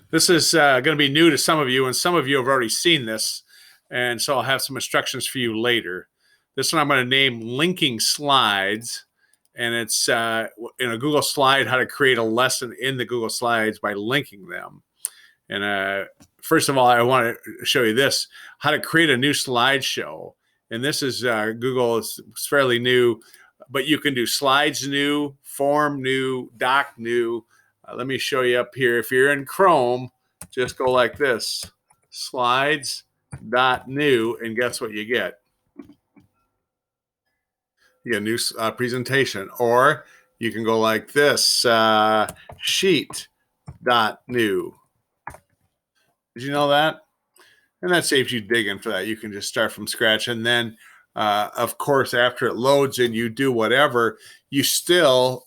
This is going to be new to some of you, and some of you have already seen this, and so I'll have some instructions for you later. This one I'm going to name Linking Slides, and it's in a Google Slide, how to create a lesson in the Google Slides by linking them. And first of all, I want to show you this, how to create a new slideshow. And this is Google, it's fairly new, but you can do slides new, form new, doc new. Let me show you up here. If you're in Chrome, just go like this, slides.new, and guess what you get? You get a new presentation. Or you can go like this, sheet.new. Did you know that? And that saves you digging for that. You can just start from scratch. And then, of course, after it loads and you do whatever, you still,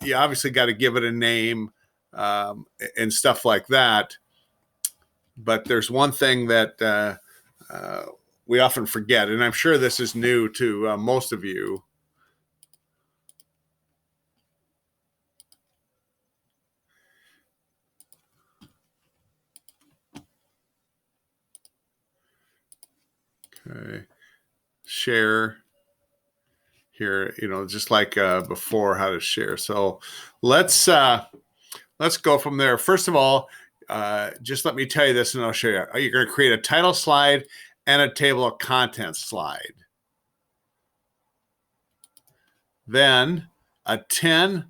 you obviously got to give it a name and stuff like that. But there's one thing that we often forget, and I'm sure this is new to most of you. Okay, share here, just like before, how to share. So let's go from there. First of all, just let me tell you this and I'll show you. You're going to create a title slide and a table of contents slide. Then a 10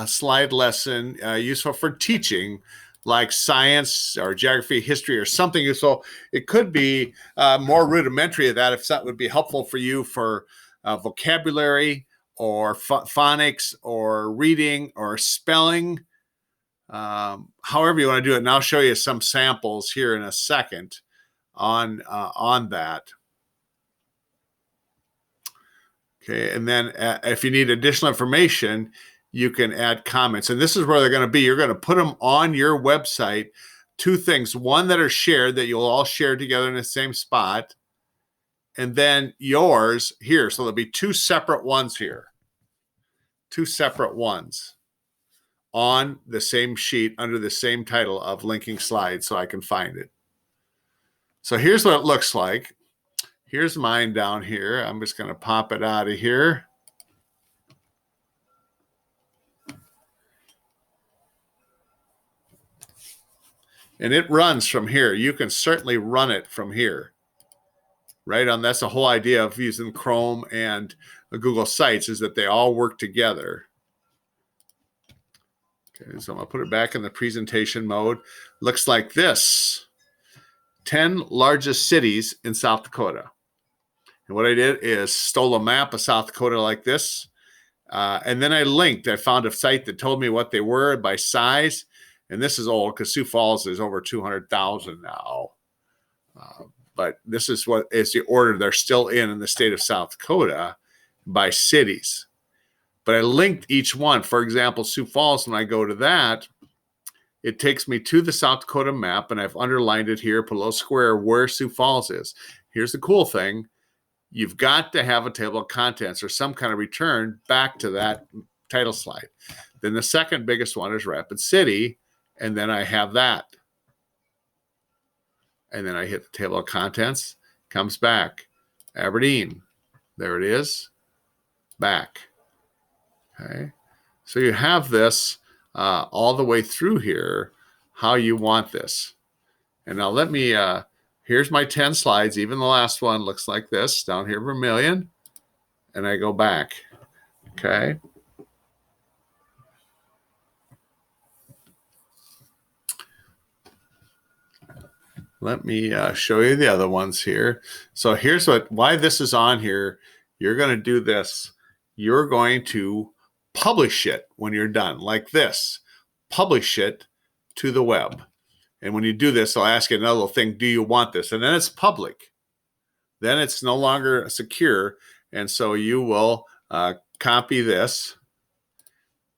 slide lesson useful for teaching, like science or geography, history, or something useful. It could be more rudimentary of that if that would be helpful for you for vocabulary or phonics or reading or spelling. However you want to do it. And I'll show you some samples here in a second on that. Okay, and then if you need additional information, you can add comments. And this is where they're going to be. You're going to put them on your website. Two things. One, that are shared, that you'll all share together in the same spot. And then yours here. So there'll be two separate ones here. Two separate ones on the same sheet under the same title of Linking Slides, so I can find it. So here's what it looks like. Here's mine down here. I'm just going to pop it out of here. And it runs from here. You can certainly run it from here. Right on. That's the whole idea of using Chrome and Google Sites, is that they all work together. Okay, so I'm going to put it back in the presentation mode. Looks like this. 10 largest cities in South Dakota. And what I did is stole a map of South Dakota like this. And then I linked. I found a site that told me what they were by size. And this is old because Sioux Falls is over 200,000 now. But this is what is the order they're still in the state of South Dakota by cities. But I linked each one. For example, Sioux Falls, when I go to that, it takes me to the South Dakota map, and I've underlined it here, put a little square where Sioux Falls is. Here's the cool thing. You've got to have a table of contents or some kind of return back to that title slide. Then the second biggest one is Rapid City, and then I have that. And then I hit the table of contents, comes back. Aberdeen, there it is, back. Okay, so you have this all the way through here, how you want this. And now let me, here's my 10 slides. Even the last one looks like this, down here, Vermilion. And I go back, okay? Let me show you the other ones here. So here's why this is on here. You're going to do this. You're going to publish it when you're done, like this. Publish it to the web. And when you do this, I'll ask you another little thing. Do you want this? And then it's public. Then it's no longer secure. And so you will copy this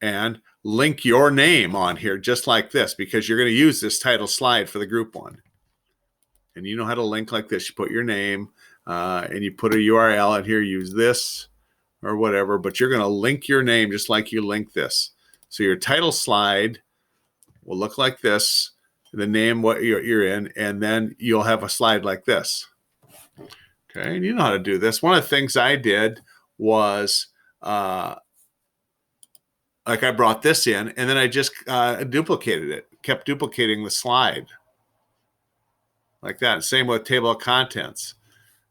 and link your name on here just like this, because you're going to use this title slide for the group one. And you know how to link like this. You put your name and you put a URL in here, use this or whatever, but you're going to link your name just like you link this. So your title slide will look like this. the name, what you're in, and then you'll have a slide like this. Okay, and you know how to do this. One of the things I did was like I brought this in, and then I just duplicated it, kept duplicating the slide like that. Same with table of contents.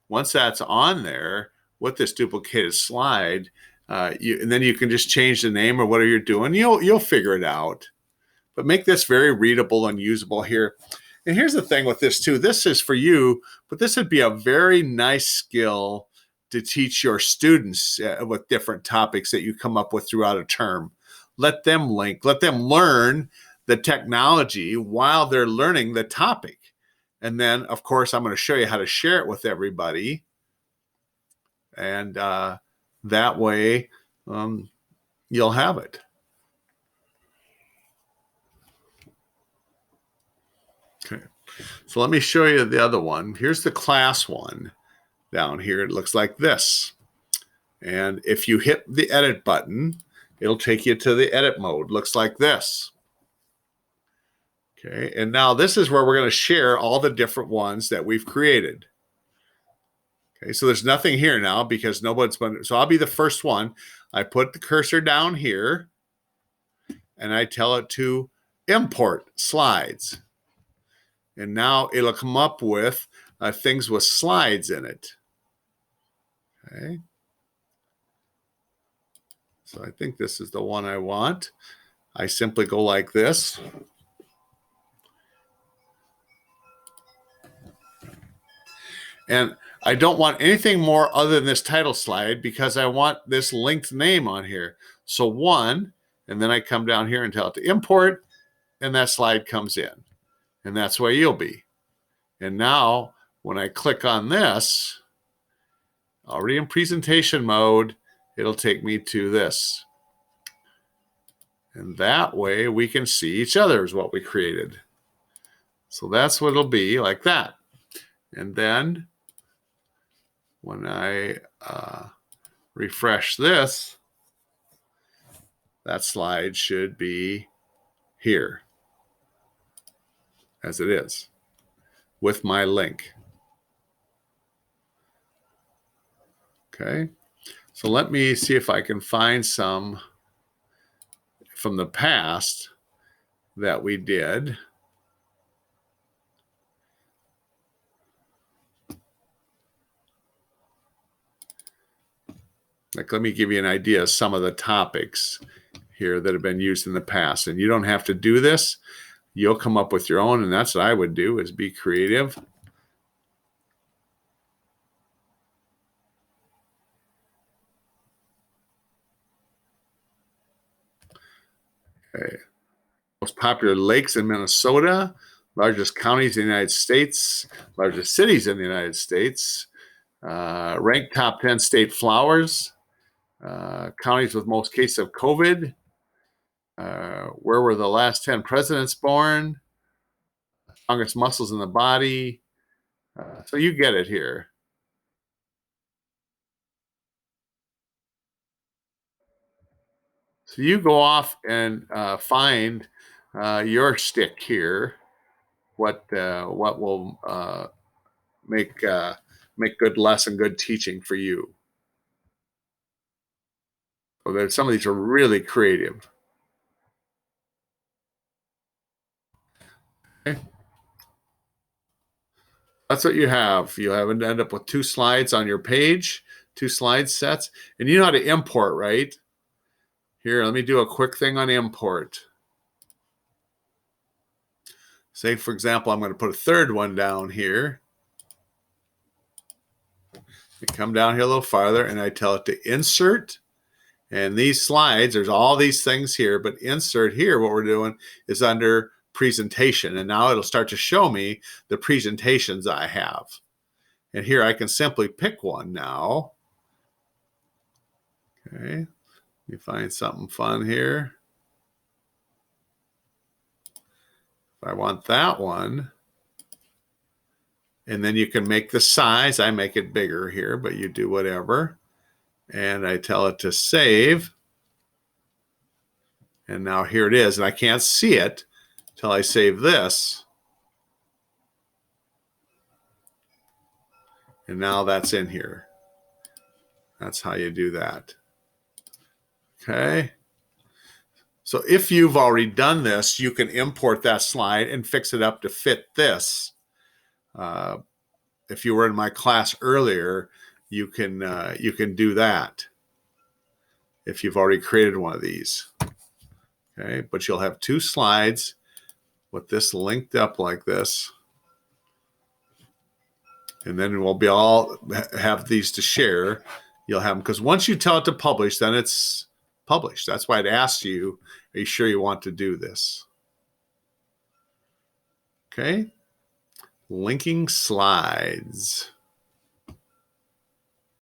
Once that's on there with this duplicated slide, and then you can just change the name or whatever you're doing. You'll figure it out. But make this very readable and usable here. And here's the thing with this too. This is for you, but this would be a very nice skill to teach your students with different topics that you come up with throughout a term. Let them link, let them learn the technology while they're learning the topic. And then, of course, I'm going to show you how to share it with everybody. And that way you'll have it. Okay, so let me show you the other one. Here's the class one down here. It looks like this. And if you hit the edit button, it'll take you to the edit mode. Looks like this. Okay, and now this is where we're going to share all the different ones that we've created. Okay, so there's nothing here now because nobody's been, so I'll be the first one. I put the cursor down here and I tell it to import slides. And now it'll come up with things with slides in it. Okay. So I think this is the one I want. I simply go like this. And I don't want anything more other than this title slide because I want this linked name on here. So one, and then I come down here and tell it to import, and that slide comes in. And that's where you'll be. And now when I click on this, already in presentation mode, it'll take me to this. And that way we can see each other is what we created. So that's what it'll be, like that. And then when I refresh this, that slide should be here as it is with my link. Okay, so let me see if I can find some from the past that we did. Like, let me give you an idea of some of the topics here that have been used in the past. And you don't have to do this. You'll come up with your own, and that's what I would do, is be creative. Okay. Most popular lakes in Minnesota, largest counties in the United States, largest cities in the United States, ranked top 10 state flowers, counties with most cases of COVID, where were the last 10 presidents born, strongest muscles in the body. So you get it here. So you go off and find your stick here. What will make good lesson, good teaching for you? So some of these are really creative. Okay. That's what you have. You have end up with 2 slides on your page, 2 slide sets, and you know how to import, right? Here, let me do a quick thing on import. Say, for example, I'm going to put a third one down here. I come down here a little farther, and I tell it to insert. And these slides, there's all these things here, but insert here, what we're doing is under presentation. And now it'll start to show me the presentations I have. And here I can simply pick one now. Okay, you find something fun here. If I want that one, and then you can make the size. I make it bigger here, but you do whatever. And I tell it to save. And now here it is. And I can't see it till I save this. And now that's in here. That's how you do that. Okay. So if you've already done this, you can import that slide and fix it up to fit this. If you were in my class earlier, you can do that if you've already created one of these. Okay, but you'll have two slides with this linked up like this. And then we'll be all have these to share. You'll have them because once you tell it to publish, then it's published. That's why it asks you, are you sure you want to do this? Okay. Linking slides.